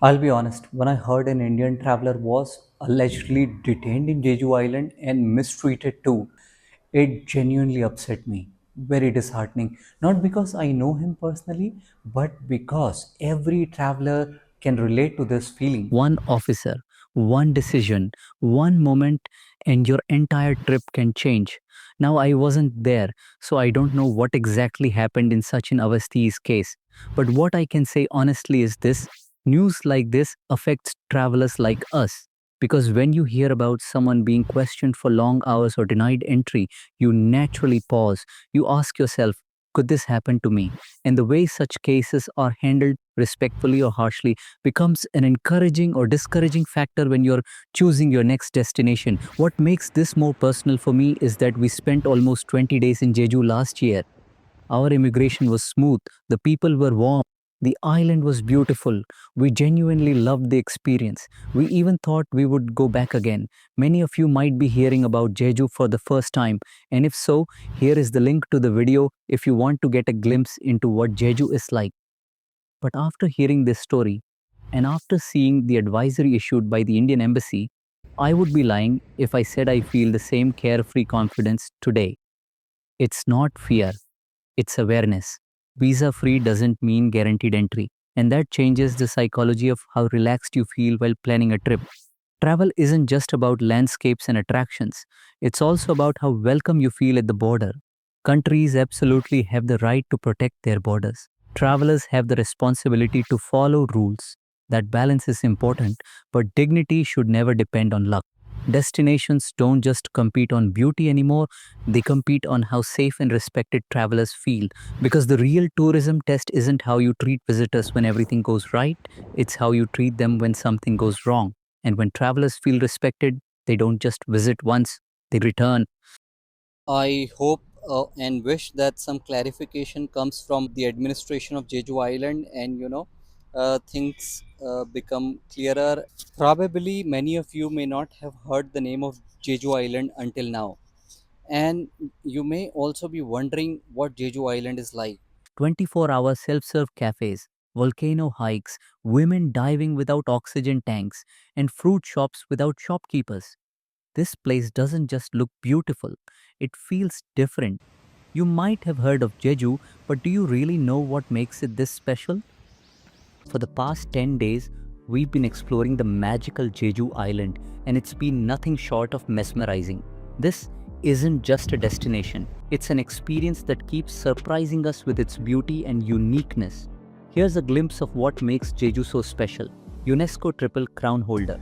I'll be honest, when I heard an Indian traveler was allegedly detained in Jeju Island and mistreated too, it genuinely upset me. Very disheartening. Not because I know him personally, but because every traveler can relate to this feeling. One officer, one decision, one moment, and your entire trip can change. Now, I wasn't there, so I don't know what exactly happened in Sachin Awasthi's case. But what I can say honestly is this: news like this affects travelers like us. Because when you hear about someone being questioned for long hours or denied entry, you naturally pause. You ask yourself, could this happen to me? And the way such cases are handled, respectfully or harshly, becomes an encouraging or discouraging factor when you're choosing your next destination. What makes this more personal for me is that we spent almost 20 days in Jeju last year. Our immigration was smooth, the people were warm, the island was beautiful. We genuinely loved the experience. We even thought we would go back again. Many of you might be hearing about Jeju for the first time, and if so, here is the link to the video if you want to get a glimpse into what Jeju is like. But after hearing this story, and after seeing the advisory issued by the Indian Embassy, I would be lying if I said I feel the same carefree confidence today. It's not fear, it's awareness. Visa free doesn't mean guaranteed entry, and that changes the psychology of how relaxed you feel while planning a trip. Travel isn't just about landscapes and attractions, it's also about how welcome you feel at the border. Countries absolutely have the right to protect their borders. Travelers have the responsibility to follow rules. That balance is important, but dignity should never depend on luck. Destinations don't just compete on beauty anymore, they compete on how safe and respected travelers feel. Because the real tourism test isn't how you treat visitors when everything goes right, it's how you treat them when something goes wrong. And when travelers feel respected, they don't just visit once, they return. I hope and wish that some clarification comes from the administration of Jeju Island, and things become clearer. Probably many of you may not have heard the name of Jeju Island until now, and you may also be wondering what Jeju Island is like. 24-hour self-serve cafes, volcano hikes, women diving without oxygen tanks, and fruit shops without shopkeepers. This place doesn't just look beautiful, it feels different. You might have heard of Jeju, but do you really know what makes it this special? For the past 10 days, we've been exploring the magical Jeju Island, and it's been nothing short of mesmerizing. This isn't just a destination, it's an experience that keeps surprising us with its beauty and uniqueness. Here's a glimpse of what makes Jeju so special. UNESCO Triple Crown Holder.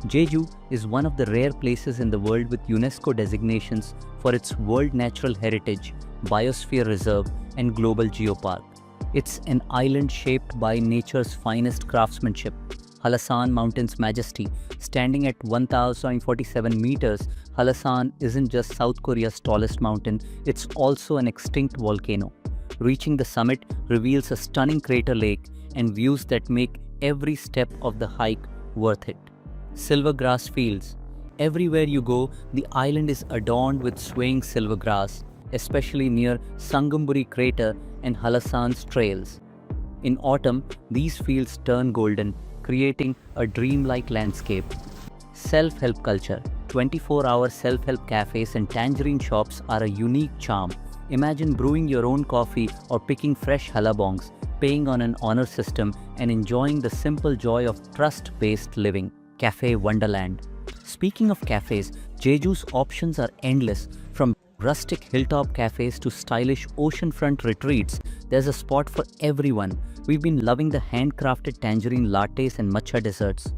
Jeju is one of the rare places in the world with UNESCO designations for its World Natural Heritage, Biosphere Reserve, and Global Geopark. It's an island shaped by nature's finest craftsmanship. Halasan Mountain's majesty. Standing at 1,047 meters, Halasan isn't just South Korea's tallest mountain, it's also an extinct volcano. Reaching the summit reveals a stunning crater lake and views that make every step of the hike worth it. Silver grass fields. Everywhere you go, the island is adorned with swaying silver grass, especially near Sangamburi crater and Halasan's trails. In autumn, these fields turn golden, creating a dreamlike landscape. Self-help culture. 24-hour self-help cafes and tangerine shops are a unique charm. Imagine brewing your own coffee or picking fresh halabongs, paying on an honor system, and enjoying the simple joy of trust-based living. Cafe Wonderland. Speaking of cafes, Jeju's options are endless. From rustic hilltop cafes to stylish oceanfront retreats, there's a spot for everyone. We've been loving the handcrafted tangerine lattes and matcha desserts.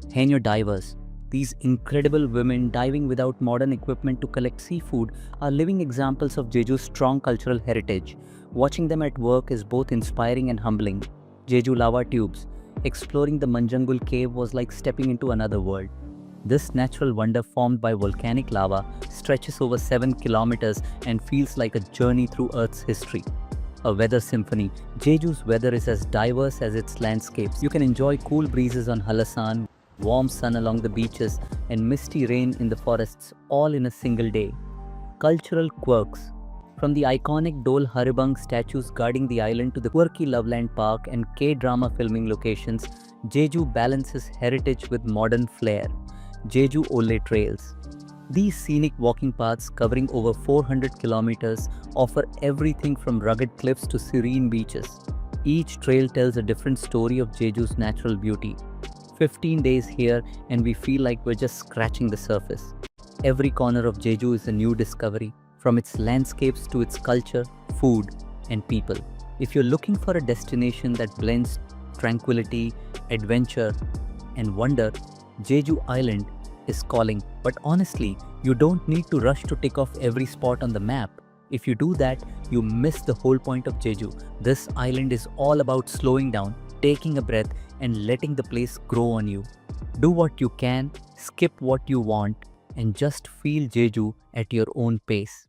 Hainyo divers. These incredible women diving without modern equipment to collect seafood are living examples of Jeju's strong cultural heritage. Watching them at work is both inspiring and humbling. Jeju lava tubes. Exploring the Manjangul cave was like stepping into another world. This natural wonder formed by volcanic lava stretches over 7 kilometers and feels like a journey through Earth's history. A weather symphony. Jeju's weather is as diverse as its landscapes. You can enjoy cool breezes on Halasan, warm sun along the beaches, and misty rain in the forests all in a single day. Cultural quirks. From the iconic Dol Haribang statues guarding the island to the quirky Loveland Park and K-drama filming locations, Jeju balances heritage with modern flair. Jeju Ole Trails. These scenic walking paths covering over 400 kilometers offer everything from rugged cliffs to serene beaches. Each trail tells a different story of Jeju's natural beauty. 15 days here and we feel like we're just scratching the surface. Every corner of Jeju is a new discovery, from its landscapes to its culture, food, and people. If you're looking for a destination that blends tranquility, adventure, and wonder, Jeju Island is calling. But honestly, you don't need to rush to tick off every spot on the map. If you do that, you miss the whole point of Jeju. This island is all about slowing down, taking a breath, and letting the place grow on you. Do what you can, skip what you want, and just feel Jeju at your own pace.